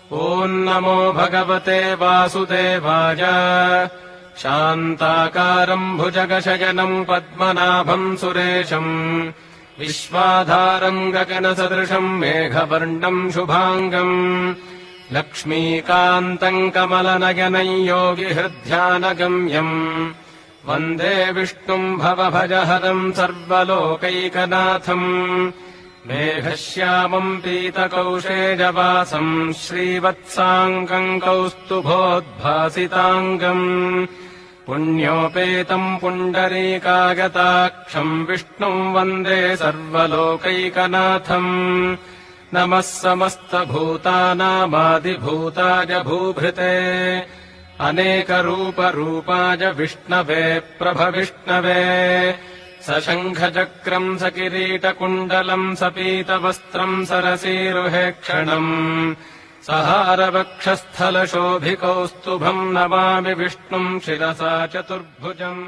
ॐ नमो भगवते वासुदेवाय। शान्ताकारम् भुजगशयनम् पद्मनाभम् सुरेशम् विश्वाधारम् गगनसदृशम् मेघवर्णम् शुभाङ्गम् लक्ष्मीकान्तम् कमलनयनम् योगिहृध्यानगम्यम् वन्दे विष्णुम् भवभजहरम् सर्वलोकैकनाथम् मेघश्यामम् पीतकौशेजवासम् श्रीवत्साङ्गम् कौस्तुभोद्भासिताङ्गम् पुण्योपेतम् पुण्डरीकागताक्षम् विष्णुम् वन्दे सर्वलोकैकनाथम् नमः समस्तभूतानामादिभूताय भूभृते अनेकरूपरूपाय विष्णवे प्रभविष्णवे सशङ्खचक्रम् सकिरीटकुण्डलम् सपीतवस्त्रम् सरसीरुहेक्षणम् सहारवक्षस्थलशोभिकौस्तुभम् नमामि विष्णुम् शिरसा चतुर्भुजम्।